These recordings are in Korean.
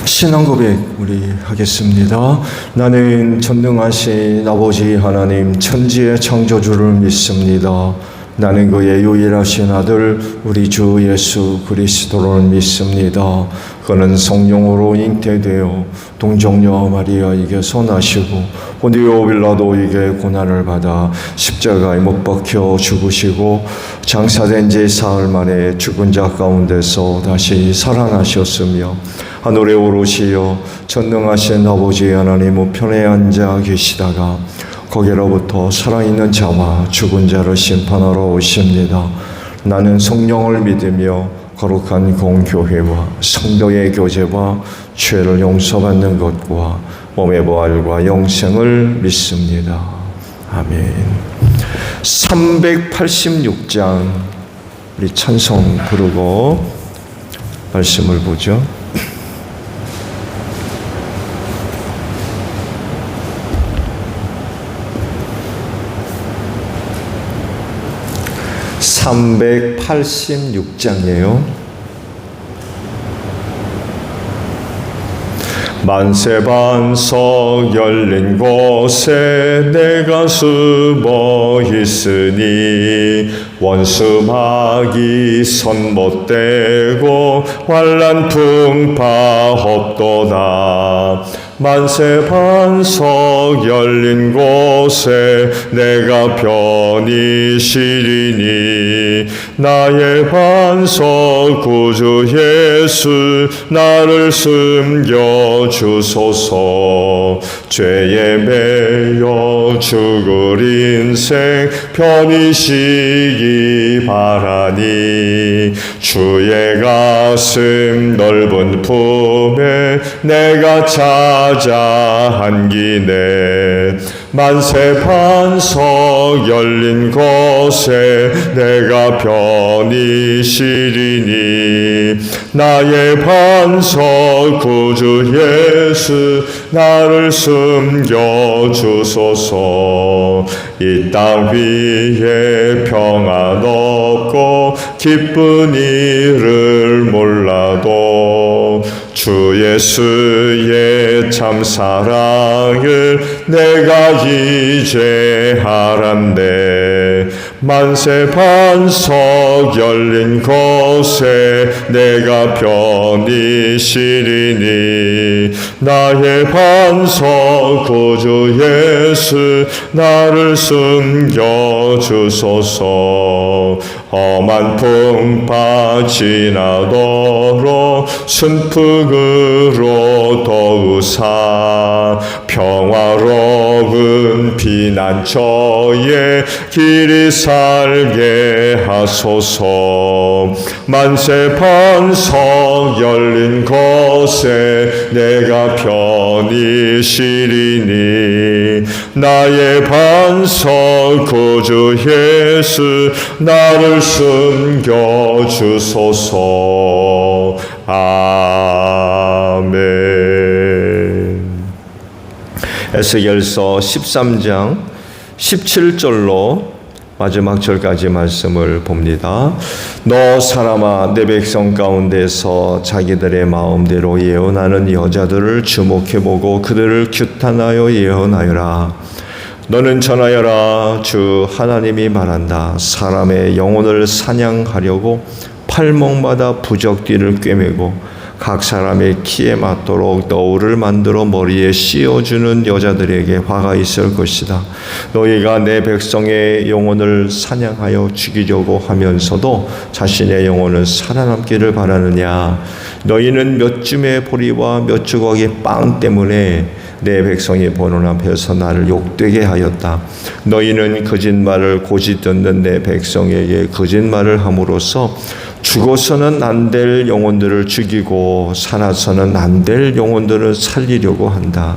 신앙 고백 우리 하겠습니다. 나는 전능하신 아버지 하나님 천지의 창조주를 믿습니다. 나는 그의 유일하신 아들 우리 주 예수 그리스도를 믿습니다. 그는 성령으로 잉태되어 동정녀 마리아에게서 나시고 본디오 빌라도에게 고난을 받아 십자가에 못 박혀 죽으시고 장사된 지 사흘 만에 죽은 자 가운데서 다시 살아나셨으며 하늘에 오르시어 전능하신 아버지 하나님 우편에 앉아 계시다가 거기로부터 살아있는 자와 죽은 자를 심판하러 오십니다. 나는 성령을 믿으며 거룩한 공교회와 성도의 교제와 죄를 용서받는 것과 몸의 부활과 영생을 믿습니다. 아멘. 386장 우리 찬송 부르고 말씀을 보죠. (386장이에요) 만세반석 열린 곳에 내가 숨어 있으니 원수마귀 손 못 대고 환난 풍파 없도다. 만세반석 열린 곳에 내가 편히 쉬리니 나의 반석 구주 예수 나를 숨겨 주소서. 죄에 매여 죽을 인생 편히 쉬기 바라니 주의 가슴 넓은 품에 내가 찾아 안기네. 만세반석 열린 곳에 내가 편히 쉬리니 나의 반석 구주 예수 나를 숨겨 주소서. 이 땅 위에 평안 없고 기쁜 일을 몰라도 주 예수의 참 사랑을 내가 이제 알았네. 만세반석 열린 곳에 내가 편히 쉬리니 나의 반석 구주 예수 나를 숨겨 주소서. 험한 풍파 지나도록 순풍으로 더우사 평화로운 피난처에 길이 살게 하소서. 만세반석 열린 곳에 내가 편히 쉬리니 나의 반석 구주 예수 나를 숨겨 주소서. 아멘. 에스겔서 13장 17절로 마지막 절까지 말씀을 봅니다. 너 사람아 내 백성 가운데서 자기들의 마음대로 예언하는 여자들을 주목해보고 그들을 규탄하여 예언하여라. 너는 전하여라. 주 하나님이 말한다. 사람의 영혼을 사냥하려고 팔목마다 부적띠를 꿰매고 각 사람의 키에 맞도록 너울을 만들어 머리에 씌워주는 여자들에게 화가 있을 것이다. 너희가 내 백성의 영혼을 사냥하여 죽이려고 하면서도 자신의 영혼은 살아남기를 바라느냐. 너희는 몇 줌의 보리와 몇 조각의 빵 때문에 내 백성이 보는 앞에서 나를 욕되게 하였다. 너희는 거짓말을 고지 듣는 내 백성에게 거짓말을 함으로써 죽어서는 안 될 영혼들을 죽이고 살아서는 안 될 영혼들을 살리려고 한다.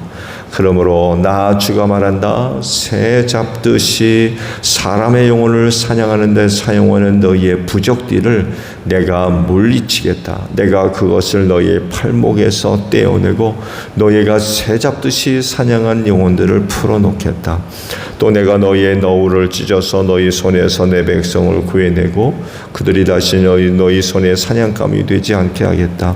그러므로 나 주가 말한다. 새 잡듯이 사람의 영혼을 사냥하는 데 사용하는 너희의 부적들을 내가 물리치겠다. 내가 그것을 너희의 팔목에서 떼어내고 너희가 새 잡듯이 사냥한 영혼들을 풀어놓겠다. 또 내가 너희의 너울을 찢어서 너희 손에서 내 백성을 구해내고 그들이 다시 너희 손에 사냥감이 되지 않게 하겠다.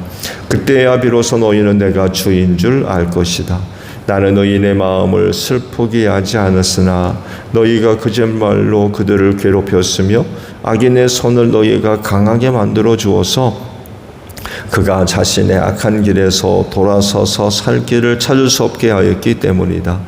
그때야 비로소 너희는 내가 주인 줄 알 것이다. 나는 너희의 마음을 슬프게 하지 않았으나 너희가 거짓말로 그들을 괴롭혔으며 악인의 손을 너희가 강하게 만들어 주어서 그가 자신의 악한 길에서 돌아서서 살 길을 찾을 수 없게 하였기 때문이다.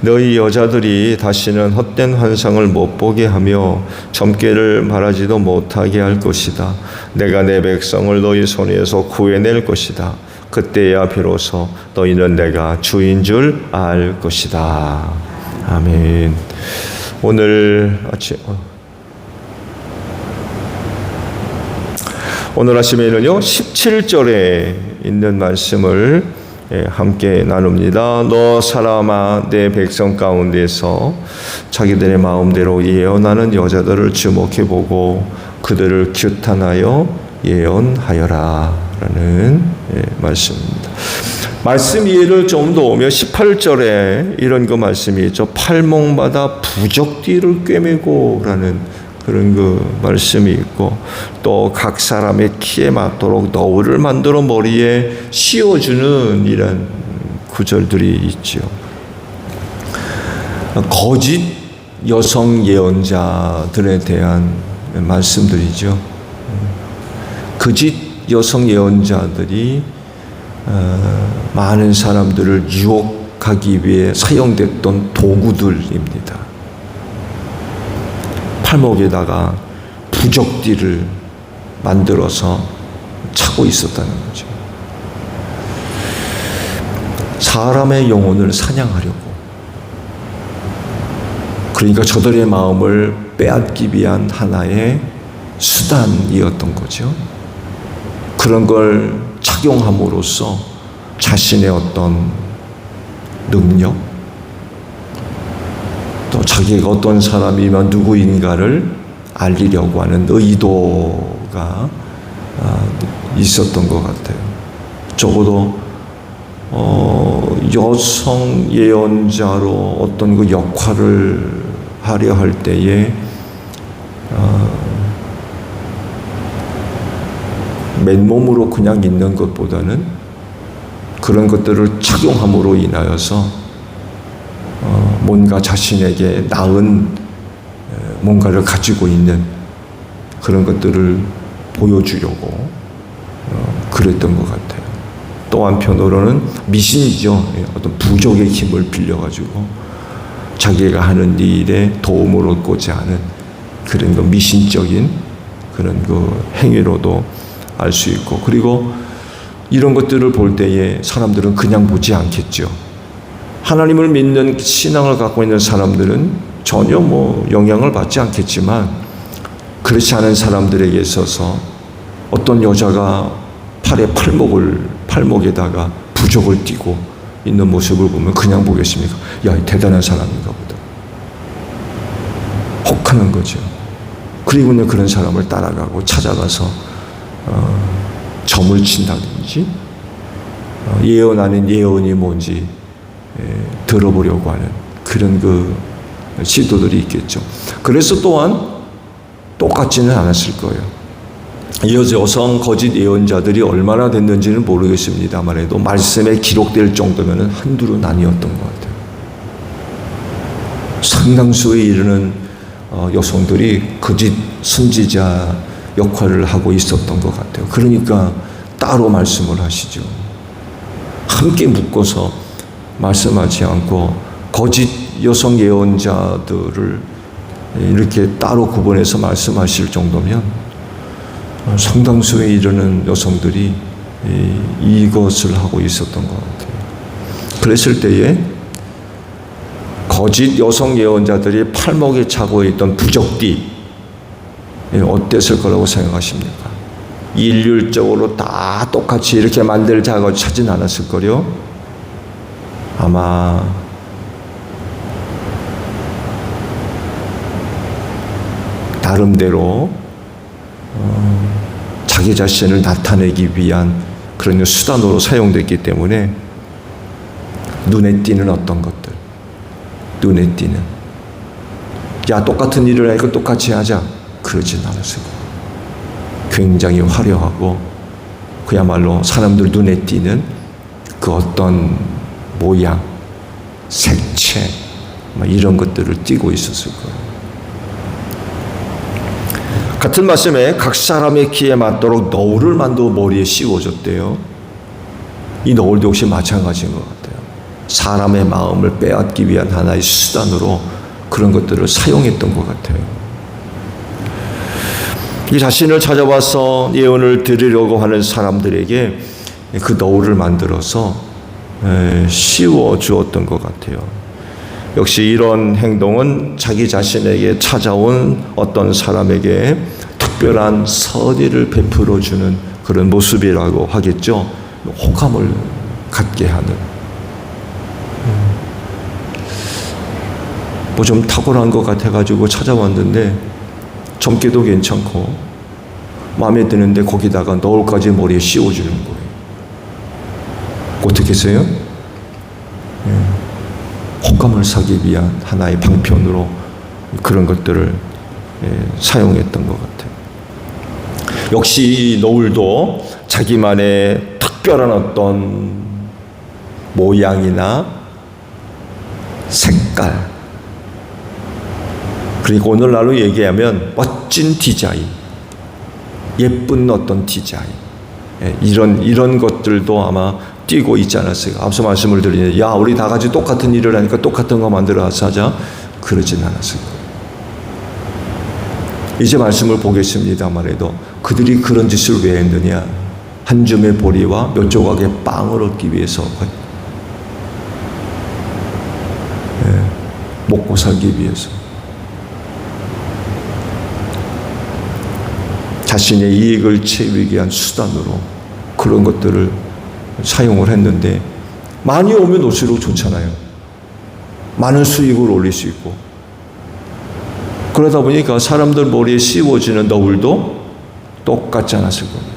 너희 여자들이 다시는 헛된 환상을 못 보게 하며 점괘를 말하지도 못하게 할 것이다. 내가 내 백성을 너희 손에서 구해낼 것이다. 그때야 비로소 너희는 내가 주인 줄 알 것이다. 아멘. 오늘 아침에는요 17절에 있는 말씀을 함께 나눕니다. 너 사람아 내 백성 가운데서 자기들의 마음대로 예언하는 여자들을 주목해보고 그들을 규탄하여 예언하여라 라는 말씀입니다. 말씀 이해를 좀 더 오면 18절에 이런 그 말씀이 있죠. 팔목마다 부적띠를 꿰매고 라는 그런 그 말씀이 있고 또 각 사람의 키에 맞도록 너울을 만들어 머리에 씌워주는 이런 구절들이 있죠. 거짓 여성 예언자들에 대한 말씀들이죠. 거짓 여성 예언자들이 많은 사람들을 유혹하기 위해 사용됐던 도구들입니다. 팔목에다가 부적띠를 만들어서 차고 있었다는 거죠. 사람의 영혼을 사냥하려고. 그러니까 저들의 마음을 빼앗기 위한 하나의 수단이었던 거죠. 그런 걸 착용함으로써 자신의 어떤 능력, 또 자기가 어떤 사람이면 누구인가를 알리려고 하는 의도가 있었던 것 같아요. 적어도 여성 예언자로 어떤 그 역할을 하려 할 때에 맨몸으로 그냥 있는 것보다는 그런 것들을 착용함으로 인하여서 뭔가 자신에게 나은 뭔가를 가지고 있는 그런 것들을 보여주려고 그랬던 것 같아요. 또 한편으로는 미신이죠. 어떤 부족의 힘을 빌려가지고 자기가 하는 일에 도움을 얻고자 하는 그런 그 미신적인 그런 그 행위로도 알 수 있고, 그리고 이런 것들을 볼 때에 사람들은 그냥 보지 않겠죠. 하나님을 믿는 신앙을 갖고 있는 사람들은 전혀 영향을 받지 않겠지만, 그렇지 않은 사람들에게 있어서 어떤 여자가 팔목에다가 부적을 띠고 있는 모습을 보면 그냥 보겠습니까? 야, 대단한 사람인가 보다. 혹하는 거죠. 그리고는 그런 사람을 따라가고 찾아가서 점을 친다든지 예언하는 예언이 뭔지 들어보려고 하는 그런 그 시도들이 있겠죠. 그래서 또한 똑같지는 않았을 거예요. 여성 거짓 예언자들이 얼마나 됐는지는 모르겠습니다만 해도 말씀에 기록될 정도면 한둘은 아니었던 것 같아요. 상당수에 이르는 여성들이 거짓 선지자 역할을 하고 있었던 것 같아요. 그러니까 따로 말씀을 하시죠. 함께 묶어서 말씀하지 않고 거짓 여성 예언자들을 이렇게 따로 구분해서 말씀하실 정도면 상당수에 이르는 여성들이 이것을 하고 있었던 것 같아요. 그랬을 때에 거짓 여성 예언자들이 팔목에 차고 있던 부적띠 어땠을 거라고 생각하십니까? 일률적으로 다 똑같이 이렇게 만들자고 찾진 않았을 거요. 아마 나름대로 자기 자신을 나타내기 위한 그런 수단으로 사용됐기 때문에 눈에 띄는 어떤 것들, 눈에 띄는, 야 똑같은 일을 하니까 똑같이 하자, 그러진 않았어요. 굉장히 화려하고 그야말로 사람들 눈에 띄는 그 어떤 모양, 색채 이런 것들을 띠고 있었을 거예요. 같은 말씀에 각 사람의 키에 맞도록 너울을 만들어 머리에 씌워줬대요. 이 너울도 역시 마찬가지인 것 같아요. 사람의 마음을 빼앗기 위한 하나의 수단으로 그런 것들을 사용했던 것 같아요. 이 자신을 찾아와서 예언을 드리려고 하는 사람들에게 그 너울을 만들어서 씌워 주었던 것 같아요. 역시 이런 행동은 자기 자신에게 찾아온 어떤 사람에게 특별한 선의를 베풀어 주는 그런 모습이라고 하겠죠. 호감을 갖게 하는. 뭐 좀 탁월한 것 같아가지고 찾아왔는데 젊게도 괜찮고 마음에 드는데 거기다가 너울까지 머리에 씌워주는 거예요. 어떻게 했어요? 호감을 사기 위한 하나의 방편으로 그런 것들을 사용했던 것 같아요. 역시 이 너울도 자기만의 특별한 어떤 모양이나 색깔, 그리고 오늘날로 얘기하면 멋진 디자인, 예쁜 어떤 디자인, 이런 것들도 아마 띄고 있지 않았어요. 앞서 말씀을 드리니, 야 우리 다 같이 똑같은 일을 하니까 똑같은 거 만들어서 하자, 그러진 않았을 거예요. 이제 말씀을 보겠습니다만 해도 그들이 그런 짓을 왜 했느냐? 한 줌의 보리와 몇 조각의 빵을 얻기 위해서, 먹고 살기 위해서, 자신의 이익을 채우기 위한 수단으로 그런 것들을 사용을 했는데, 많이 오면 올수록 좋잖아요. 많은 수익을 올릴 수 있고. 그러다 보니까 사람들 머리에 씌워지는 너울도 똑같지 않았을 겁니다.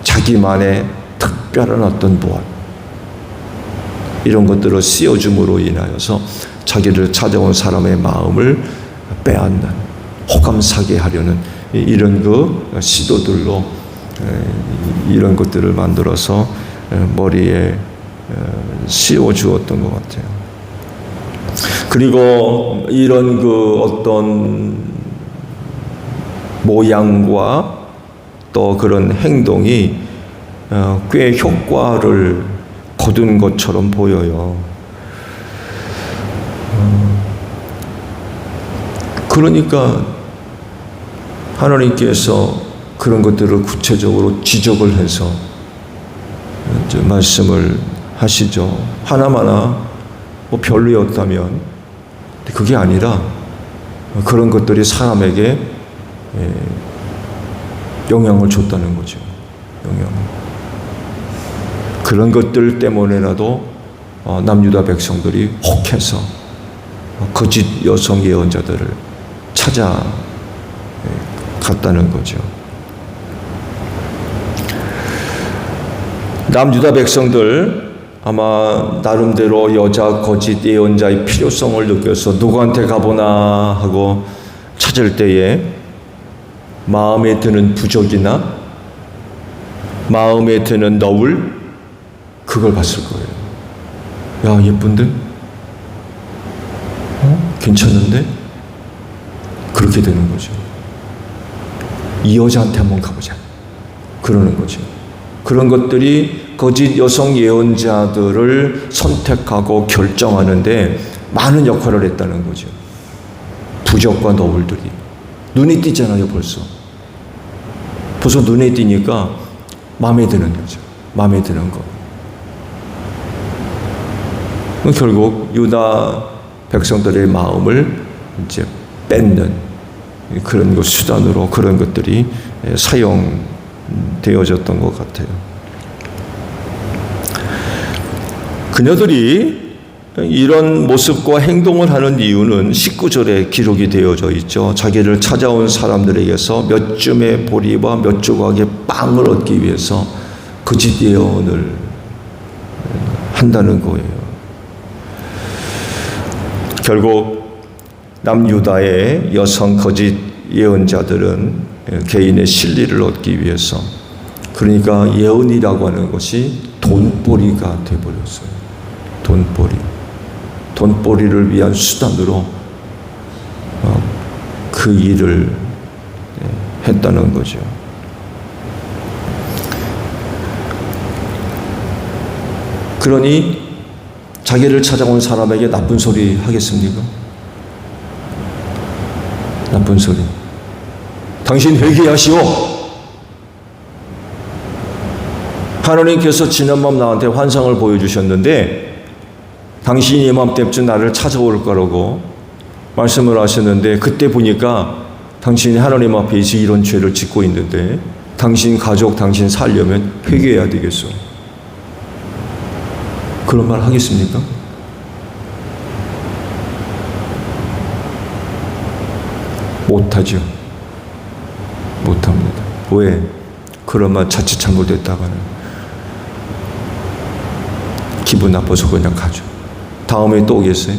자기만의 특별한 어떤 무엇, 이런 것들을 씌워줌으로 인하여서 자기를 찾아온 사람의 마음을 빼앗는, 호감사게 하려는 이런 그 시도들로 이런 것들을 만들어서 머리에 씌워 주었던 것 같아요. 그리고 이런 그 어떤 모양과 또 그런 행동이 꽤 효과를 거둔 것처럼 보여요. 그러니까 하나님께서 그런 것들을 구체적으로 지적을 해서 말씀을 하시죠. 하나마나 뭐 별로였다면 그게 아니라 그런 것들이 사람에게 영향을 줬다는 거죠. 그런 것들 때문에라도 남유다 백성들이 혹해서 거짓 여성 예언자들을 찾아갔다는 거죠. 남유다 백성들 아마 나름대로 여자 거짓 예언자의 필요성을 느껴서 누구한테 가보나 하고 찾을 때에 마음에 드는 부적이나 마음에 드는 너울, 그걸 봤을 거예요. 야 예쁜데? 괜찮은데? 그렇게 되는 거죠. 이 여자한테 한번 가보자, 그러는 거죠. 그런 것들이 거짓 여성 예언자들을 선택하고 결정하는데 많은 역할을 했다는 거죠. 부적과 너울들이 눈에 띄잖아요. 벌써 눈에 띄니까 마음에 드는 거죠. 마음에 드는 거. 결국 유다 백성들의 마음을 이제 뺏는 그런 것 수단으로 그런 것들이 사용되어졌던 것 같아요. 그녀들이 이런 모습과 행동을 하는 이유는 19절에 기록이 되어져 있죠. 자기를 찾아온 사람들에게서 몇 줌의 보리와 몇 조각의 빵을 얻기 위해서 거짓 예언을 한다는 거예요. 결국 남유다의 여성 거짓 예언자들은 개인의 진리를 얻기 위해서, 그러니까 예언이라고 하는 것이 돈벌이가 되어버렸어요. 돈벌이를 위한 수단으로 그 일을 했다는 거죠. 그러니 자기를 찾아온 사람에게 나쁜 소리 하겠습니까? 나쁜 소리. 당신 회개하시오. 하나님께서 지난밤 나한테 환상을 보여주셨는데 당신이 이맘때쯤 나를 찾아올 거라고 말씀을 하셨는데, 그때 보니까 당신이 하나님 앞에 이런 죄를 짓고 있는데 당신 가족, 당신 살려면 회개해야 되겠어. 그런 말 하겠습니까? 못하죠. 못합니다. 왜? 그런 말 자칫 잘못했다가는 기분 나빠서 그냥 가죠. 다음에 또 오겠어요?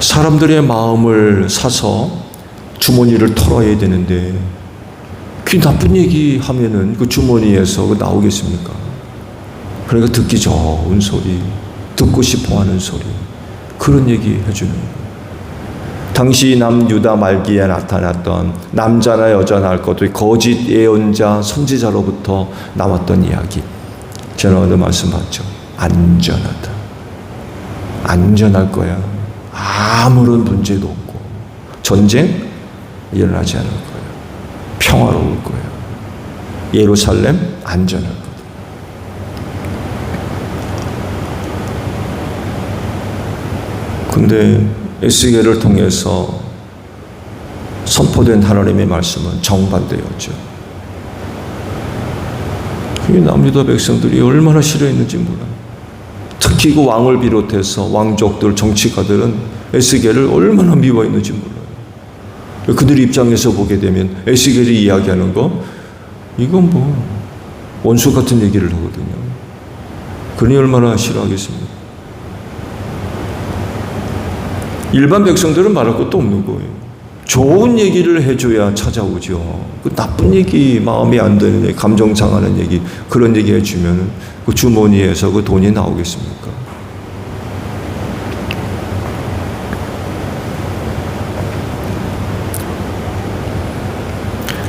사람들의 마음을 사서 주머니를 털어야 되는데 그 나쁜 얘기 하면은 그 주머니에서 나오겠습니까? 그러니까 듣기 좋은 소리, 듣고 싶어 하는 소리, 그런 얘기 해주는 거예요. 당시 남유다 말기에 나타났던 남자나 여자나 할 것도 거짓 예언자, 선지자로부터 나왔던 이야기. 제가 오늘 말씀 봤죠. 안전하다. 안전할 거야. 아무런 문제도 없고 전쟁 일어나지 않을 거야. 평화로울 거야. 예루살렘 안전할 거야. 근데 에스겔을 통해서 선포된 하나님의 말씀은 정반대였죠. 이 남유다 백성들이 얼마나 싫어했는지 몰라요. 특히 그 왕을 비롯해서 왕족들, 정치가들은 에스겔을 얼마나 미워했는지 몰라요. 그들 입장에서 보게 되면 에스겔이 이야기하는 거, 이건 뭐 원수 같은 얘기를 하거든요. 그러니 얼마나 싫어하겠습니까? 일반 백성들은 말할 것도 없는 거예요. 좋은 얘기를 해줘야 찾아오죠. 그 나쁜 얘기, 마음에 안 드는 얘기, 감정 상하는 얘기, 그런 얘기 해주면 그 주머니에서 그 돈이 나오겠습니까?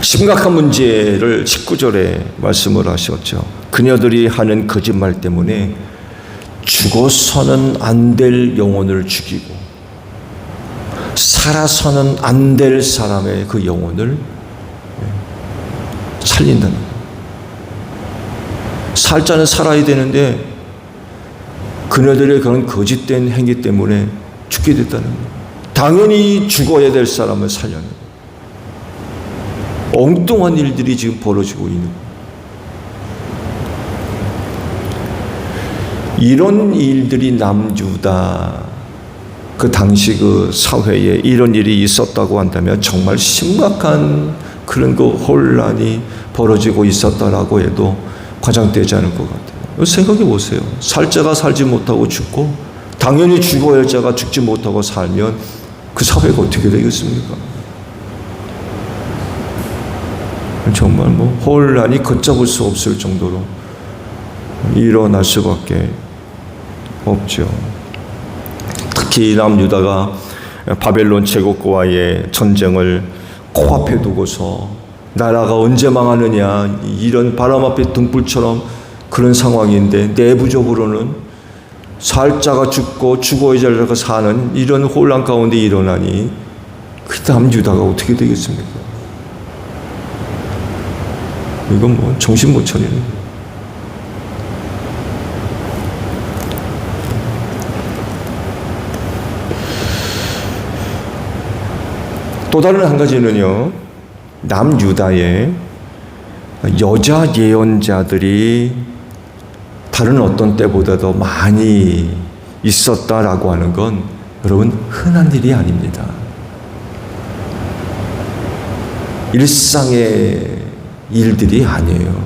심각한 문제를 19절에 말씀을 하셨죠. 그녀들이 하는 거짓말 때문에 죽어서는 안 될 영혼을 죽이고 살아서는 안 될 사람의 그 영혼을 살린다는 거예요. 살자는 살아야 되는데 그녀들의 그런 거짓된 행위 때문에 죽게 됐다는 거예요. 당연히 죽어야 될 사람을 살려는 거예요. 엉뚱한 일들이 지금 벌어지고 있는 거예요. 이런 일들이 남유다 그 당시 그 사회에 이런 일이 있었다고 한다면 정말 심각한 그런 그 혼란이 벌어지고 있었다라고 해도 과장되지 않을 것 같아요. 생각해 보세요. 살자가 살지 못하고 죽고 당연히 죽어야 할 자가 죽지 못하고 살면 그 사회가 어떻게 되겠습니까? 정말 뭐 혼란이 걷잡을 수 없을 정도로 일어날 수밖에 없죠. 특히 남유다가 바벨론 제국과의 전쟁을 코앞에 두고서 나라가 언제 망하느냐 이런 바람 앞에 등불처럼 그런 상황인데 내부적으로는 살자가 죽고 죽어야 할 자가 사는 이런 혼란 가운데 일어나니 그 남유다가 어떻게 되겠습니까? 이건 뭐 정신 못 차리는 거예요. 또 다른 한 가지는요, 남유다의 여자 예언자들이 다른 어떤 때보다도 많이 있었다라고 하는 건 여러분 흔한 일이 아닙니다. 일상의 일들이 아니에요.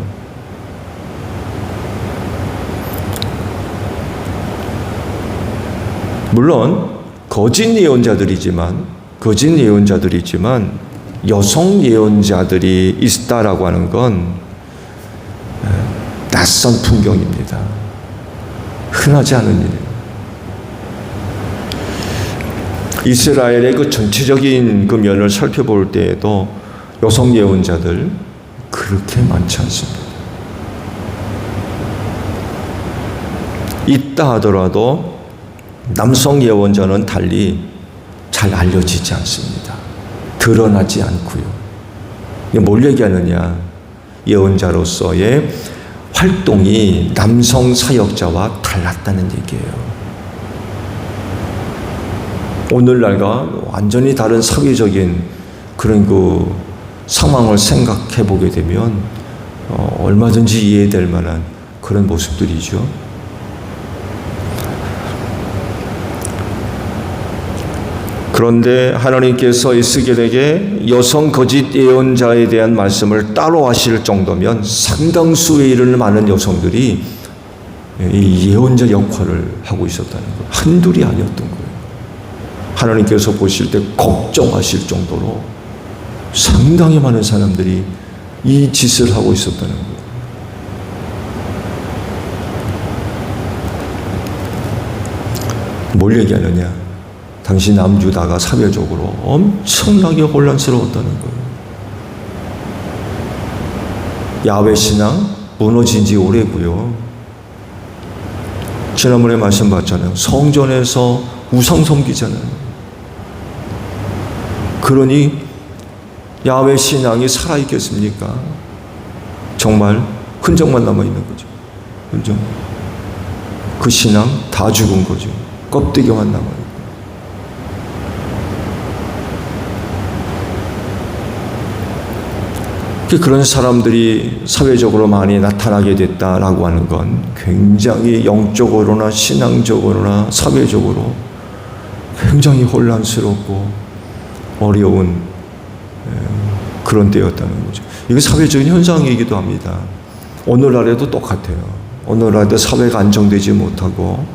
물론 거짓 예언자들이지만 여성 예언자들이 있다라고 하는 건 낯선 풍경입니다. 흔하지 않은 일이에요. 이스라엘의 그 전체적인 그 면을 살펴볼 때에도 여성 예언자들 그렇게 많지 않습니다. 있다 하더라도 남성 예언자는 달리 잘 알려지지 않습니다. 드러나지 않고요. 뭘 얘기하느냐? 예언자로서의 활동이 남성 사역자와 달랐다는 얘기예요. 오늘날과 완전히 다른 사회적인 그런 그 상황을 생각해 보게 되면 얼마든지 이해될 만한 그런 모습들이죠. 그런데 하나님께서 에스겔에게 여성 거짓 예언자에 대한 말씀을 따로 하실 정도면 상당수에 이르는 많은 여성들이 이 예언자 역할을 하고 있었다는 거예요. 한둘이 아니었던 거예요. 하나님께서 보실 때 걱정하실 정도로 상당히 많은 사람들이 이 짓을 하고 있었다는 거예요. 뭘 얘기하느냐? 당시 남유다가 사회적으로 엄청나게 혼란스러웠다는 거예요. 야훼 신앙 무너진 지 오래고요. 지난번에 말씀 봤잖아요. 성전에서 우상 섬기잖아요. 그러니 야훼 신앙이 살아있겠습니까? 정말 흔적만 남아있는 거죠. 흔적. 그 신앙 다 죽은 거죠. 껍데기만 남아요. 그런 사람들이 사회적으로 많이 나타나게 됐다라고 하는 건 굉장히 영적으로나 신앙적으로나 사회적으로 굉장히 혼란스럽고 어려운 그런 때였다는 거죠. 이게 사회적인 현상이기도 합니다. 오늘날에도 똑같아요. 오늘날에도 사회가 안정되지 못하고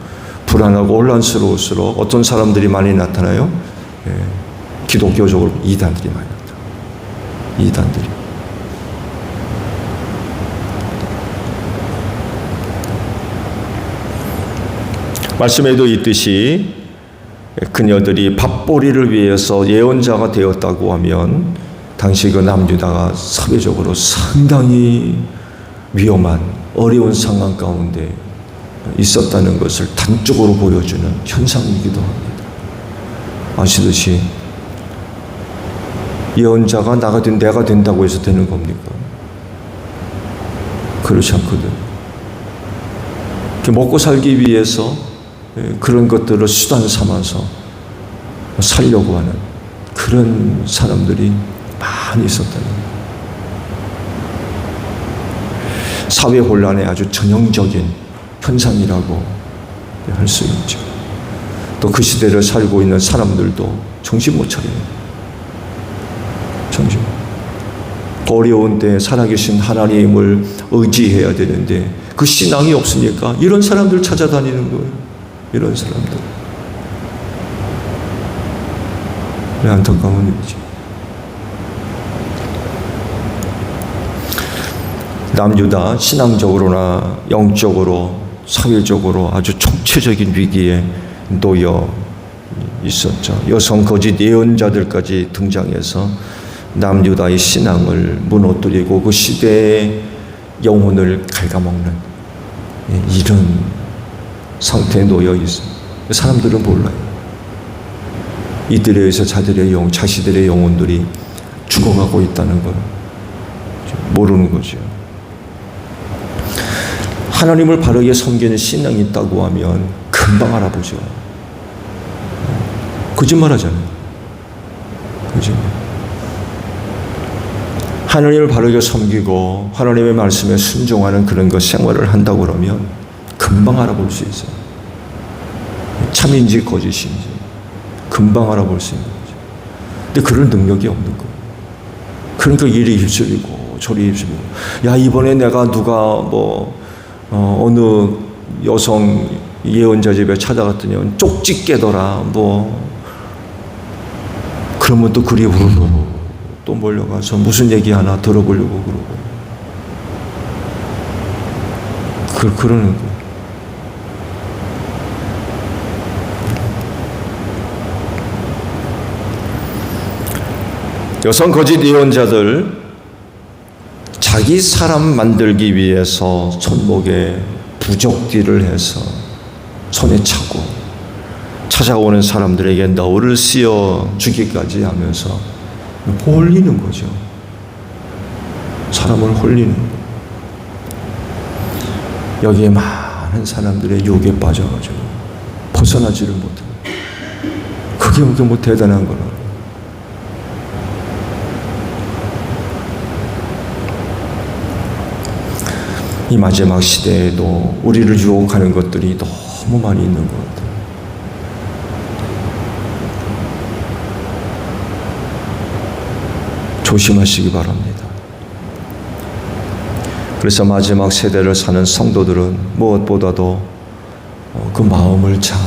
불안하고 혼란스러울수록 어떤 사람들이 많이 나타나요? 기독교적으로 이단들이 많이 나타나요. 이단들이. 말씀에도 있듯이 그녀들이 밥벌이를 위해서 예언자가 되었다고 하면 당시 그 남유다가 사회적으로 상당히 위험한 어려운 상황 가운데 있었다는 것을 단적으로 보여주는 현상이기도 합니다. 아시듯이 예언자가 내가 된다고 해서 되는 겁니까? 그렇지 않거든. 먹고 살기 위해서 그런 것들을 수단 삼아서 살려고 하는 그런 사람들이 많이 있었다는 거예요. 사회 혼란의 아주 전형적인 현상이라고 할 수 있죠. 또 그 시대를 살고 있는 사람들도 정신 못 차려요. 정신. 어려운 때 살아계신 하나님을 의지해야 되는데 그 신앙이 없으니까 이런 사람들 찾아다니는 거예요. 이런 사람들. 안타까운 일이죠. 남유다 신앙적으로나 영적으로 사회적으로 아주 총체적인 위기에 놓여 있었죠. 여성 거짓 예언자들까지 등장해서 남유다의 신앙을 무너뜨리고 그 시대의 영혼을 갉아먹는 이런 상태에 놓여 있어요. 사람들은 몰라요. 이들에 의해서 자신들의 영혼들이 죽어가고 있다는 걸 모르는 거죠. 하나님을 바르게 섬기는 신앙이 있다고 하면 금방 알아보죠. 거짓말 하잖아요. 그죠? 하나님을 바르게 섬기고 하나님의 말씀에 순종하는 그런 것 생활을 한다고 그러면 금방 알아볼 수 있어요. 참인지 거짓인지 금방 알아볼 수 있는 거죠. 근데 그럴 능력이 없는 거예요. 그러니까 이리 휩쓸리고 저리 휩쓸리고, 야 이번에 내가 누가 어느 여성 예언자 집에 찾아갔더니 쪽지 깨더라 그러면 또 그리 부르고 또 몰려가서 무슨 얘기 하나 들어보려고 그러고 그러는 거예요. 여성 거짓 예언자들 자기 사람 만들기 위해서 손목에 부적띠를 해서 손에 차고 찾아오는 사람들에게 너울을 씌워 주기까지 하면서 홀리는 거죠. 사람을 홀리는 거예요. 여기에 많은 사람들의 유혹에 빠져가지고 벗어나지를 못해요. 그게 뭐 대단한 거라. 이 마지막 시대에도 우리를 유혹하는 것들이 너무 많이 있는 것 같아요. 조심하시기 바랍니다. 그래서 마지막 세대를 사는 성도들은 무엇보다도 그 마음을 잘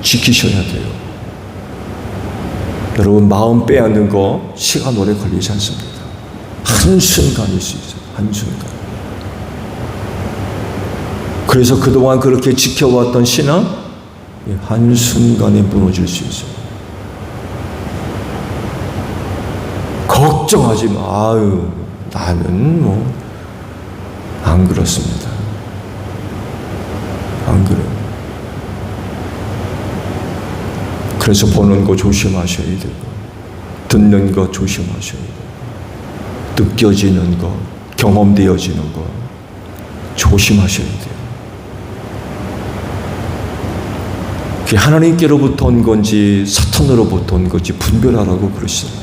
지키셔야 돼요. 여러분, 마음 빼앗는 거 시간 오래 걸리지 않습니다. 한순간일 수 있어요. 한순간. 그래서 그동안 그렇게 지켜왔던 신앙 한순간에 무너질 수 있어요. 걱정하지 마. 나는 안 그렇습니다. 안 그래요. 그래서 보는 거 조심하셔야 되고, 듣는 거 조심하셔야 되고, 느껴지는 거, 경험되어지는 거 조심하셔야 돼요. 그게 하나님께로부터 온 건지 사탄으로부터 온 건지 분별하라고 그러시잖아요.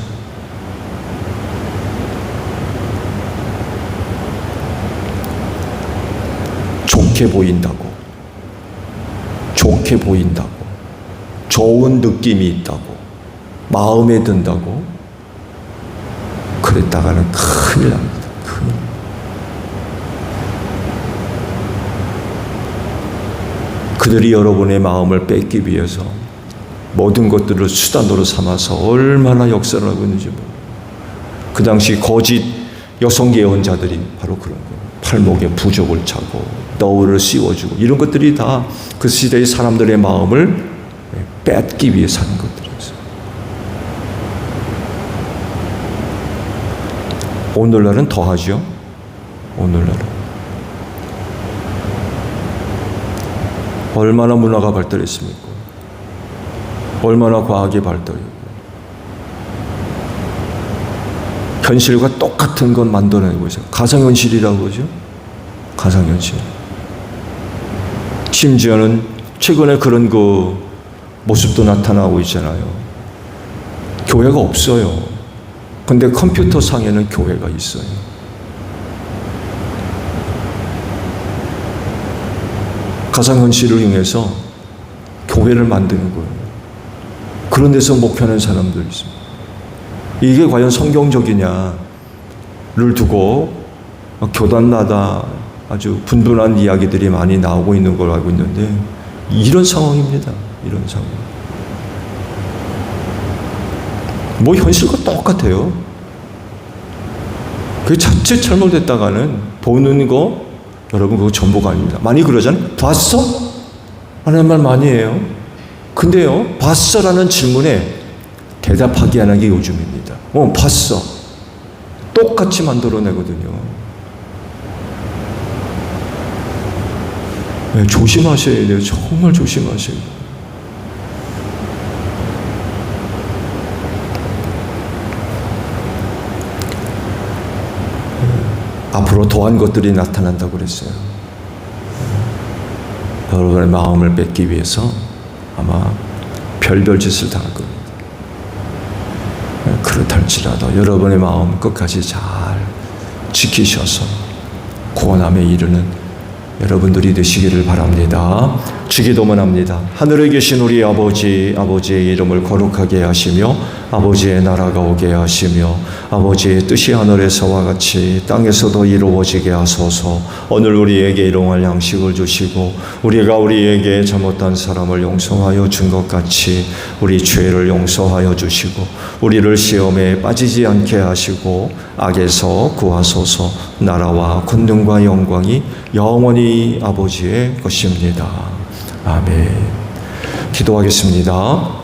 좋게 보인다고, 좋게 보인다고, 좋은 느낌이 있다고, 마음에 든다고, 그랬다가는 큰일 납니다. 큰일. 그들이 여러분의 마음을 뺏기 위해서 모든 것들을 수단으로 삼아서 얼마나 역사를 하고 있는지 그 당시 거짓 여성 예언자들이 바로 그런 거예요. 팔목에 부적을 차고 너울을 씌워주고 이런 것들이 다 그 시대의 사람들의 마음을 뺏기 위해서 하는 것들이었어요. 오늘날은 더하죠. 오늘날은 얼마나 문화가 발달했습니까? 얼마나 과학이 발달했고 현실과 똑같은 건 만들어내고 있어요. 가상현실이라고 그러죠. 가상현실. 심지어는 최근에 그런 그 모습도 나타나고 있잖아요. 교회가 없어요. 근데 컴퓨터 상에는 교회가 있어요. 가상현실을 이용해서 교회를 만드는 거예요. 그런 데서 목표하는 사람들이 있습니다. 이게 과연 성경적이냐를 두고 교단마다 아주 분분한 이야기들이 많이 나오고 있는 걸 알고 있는데 이런 상황입니다. 이런 상황. 뭐 현실과 똑같아요. 그게 자칫 잘못됐다가는 보는 거 여러분 그거 전부가 아닙니다. 많이 그러잖아요. 봤어? 하는 말 많이 해요. 근데요, 봤어라는 질문에 대답하기 하는 게 요즘입니다. 봤어. 똑같이 만들어내거든요. 네, 조심하셔야 돼요. 정말 조심하셔야 돼요. 앞으로 더한 것들이 나타난다고 그랬어요. 여러분의 마음을 뺏기 위해서 아마 별별 짓을 당할 겁니다. 그렇달지라도 여러분의 마음 끝까지 잘 지키셔서 구원함에 이르는 여러분들이 되시기를 바랍니다. 주기도문 합니다. 하늘에 계신 우리 아버지, 아버지의 이름을 거룩하게 하시며 아버지의 나라가 오게 하시며 아버지의 뜻이 하늘에서와 같이 땅에서도 이루어지게 하소서. 오늘 우리에게 일용할 양식을 주시고 우리가 우리에게 잘못한 사람을 용서하여 준 것 같이 우리 죄를 용서하여 주시고 우리를 시험에 빠지지 않게 하시고 악에서 구하소서. 나라와 권능과 영광이 영원히 아버지의 것입니다. 아멘. 기도하겠습니다.